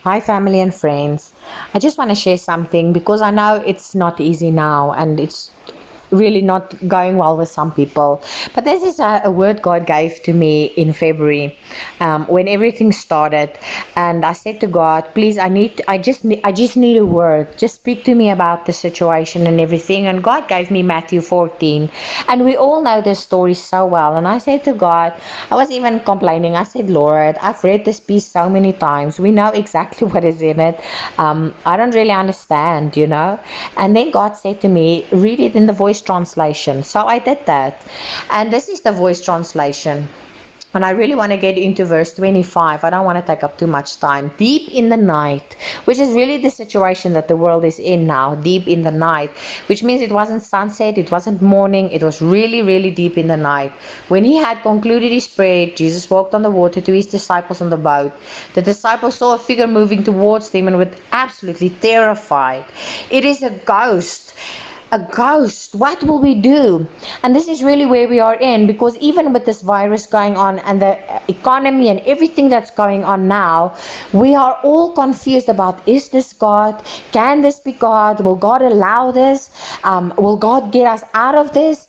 Hi, family and friends. I just want to share something because I know it's not easy now and it's really not going well with some people. But this is a word God gave to me in February when everything started. And I said to God, please, I just need a word. Just speak to me about the situation and everything. And God gave me Matthew 14. And we all know this story so well. And I said to God, I was even complaining. I said, Lord, I've read this piece so many times. We know exactly what is in it. I don't really understand. And then God said to me, read it in the voice translation. So I did that. And this is the voice translation. And I really want to get into verse 25. I don't want to take up too much time. Deep in the night, which is really the situation that the world is in now, deep in the night, which means it wasn't sunset, it wasn't morning, it was really, really deep in the night. When he had concluded his prayer, Jesus walked on the water to his disciples on the boat. The disciples saw a figure moving towards them and were absolutely terrified. It is a ghost. A ghost. What will we do? And this is really where we are in, because even with this virus going on and the economy and everything that's going on now, we are all confused about, is this God? Can this be God? Will God allow this? Will God get us out of this?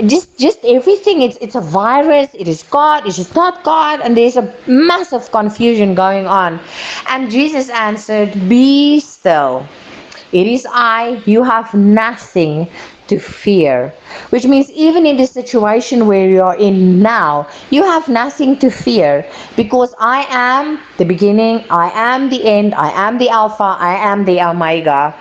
Just everything. It's a virus. It is God. It is not God. And there's a massive confusion going on. And Jesus answered, be still. It is I, you have nothing to fear. Which means even in the situation where you are in now, you have nothing to fear, because I am the beginning, I am the end, I am the Alpha, I am the Omega,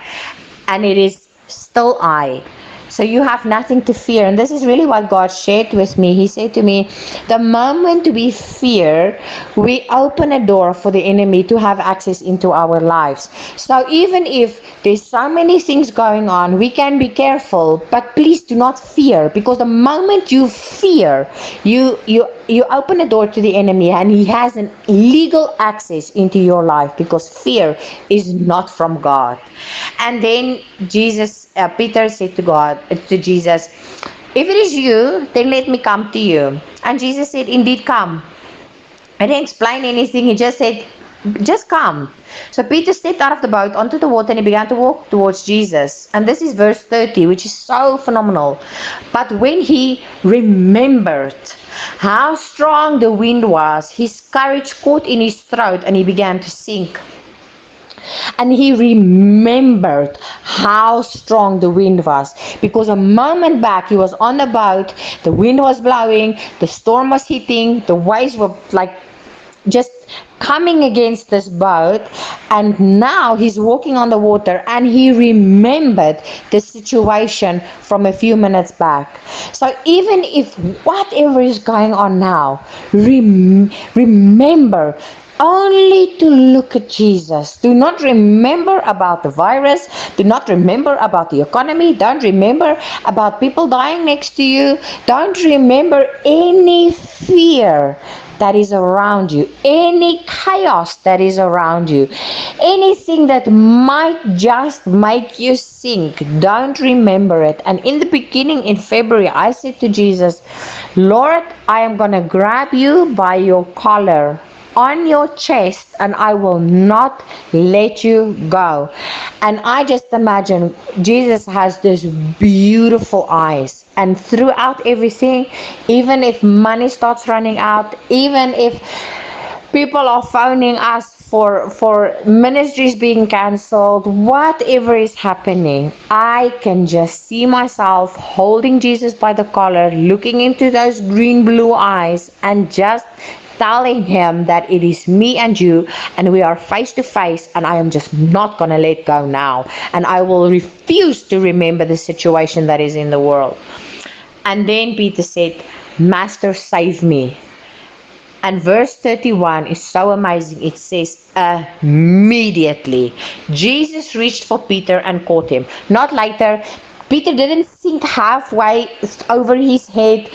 and it is still I. So you have nothing to fear. And this is really what God shared with me. He said to me, the moment we fear, we open a door for the enemy to have access into our lives. So even if there's so many things going on, we can be careful, but please do not fear, because the moment you fear, you open a door to the enemy, and he has an legal access into your life, because fear is not from God. And then Peter said to Jesus, if it is you, then let me come to you. And Jesus said, indeed, come. I didn't explain anything. He just said, just come. So Peter stepped out of the boat onto the water and he began to walk towards Jesus. And this is verse 30, which is so phenomenal. But when he remembered how strong the wind was, his courage caught in his throat and he began to sink. And he remembered how strong the wind was, because a moment back he was on the boat, the wind was blowing, the storm was hitting, the waves were like just coming against this boat, and now he's walking on the water and he remembered the situation from a few minutes back. So even if whatever is going on now, remember only to look at Jesus. Do not remember about the virus. Do not remember about the economy. Don't remember about people dying next to you. Don't remember any fear that is around you, any chaos that is around you, anything that might just make you sink. Don't remember it. And in the beginning, in February, I said to Jesus, Lord, I am going to grab you by your collar on your chest and I will not let you go. And I just imagine Jesus has this beautiful eyes, and throughout everything, even if money starts running out, even if people are phoning us for ministries being cancelled, whatever is happening, I can just see myself holding Jesus by the collar, looking into those green blue eyes, and just telling him that it is me and you, and we are face to face, and I am just not going to let go now, and I will refuse to remember the situation that is in the world. And then Peter said, Master, save me. And verse 31 is so amazing. It says, immediately Jesus reached for Peter and caught him. Not later. Peter didn't sink halfway over his head.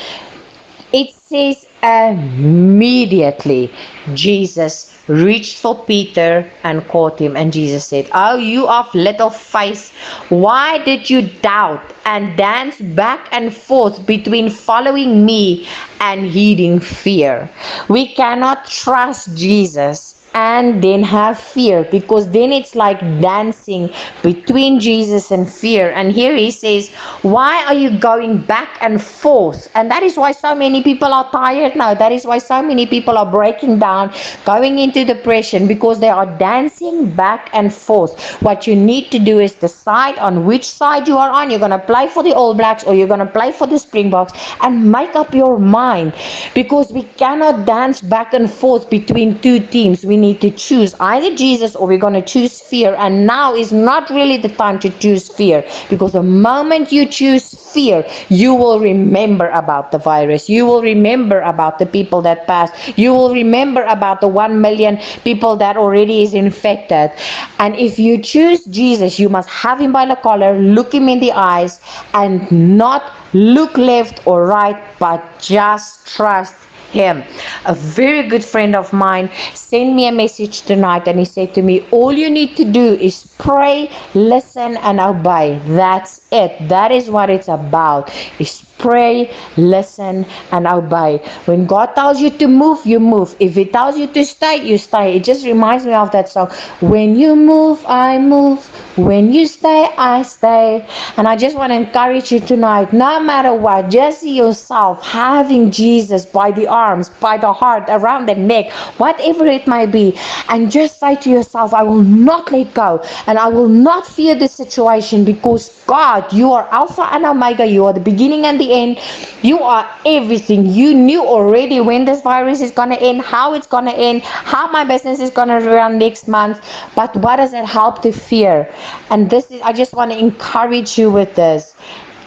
It says immediately Jesus reached for Peter and caught him. And Jesus said, oh, you of little faith, why did you doubt and dance back and forth between following me and heeding fear? We cannot trust Jesus and then have fear, because then it's like dancing between Jesus and fear. And here he says, why are you going back and forth? And that is why so many people are tired now. That is why so many people are breaking down, going into depression, because they are dancing back and forth. What you need to do is decide on which side you are on. You're going to play for the All Blacks or you're going to play for the Springboks, and make up your mind, because we cannot dance back and forth between two teams. We need to choose either Jesus or we're going to choose fear. And now is not really the time to choose fear, because the moment you choose fear, you will remember about the virus, you will remember about the people that passed, you will remember about the 1 million people that already is infected. And if you choose Jesus, you must have him by the collar, look him in the eyes, and not look left or right, but just trust him. A very good friend of mine sent me a message tonight, and he said to me, all you need to do is pray, listen, and obey. That's it. That is what it's about, is pray, listen, and obey. When God tells you to move, you move. If he tells you to stay, you stay. It just reminds me of that song, when you move, I move, when you stay, I stay. And I just want to encourage you tonight, no matter what, just see yourself having Jesus by the arms, by the heart, around the neck, whatever it might be, and just say to yourself, I will not let go, and I will not fear the situation, because God, you are Alpha and Omega, you are the beginning and the end, you are everything. You knew already when this virus is going to end, how it's going to end, how my business is going to run next month. But what does it help to fear? And this is, I just want to encourage you with this,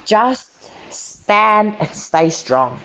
just stand and stay strong.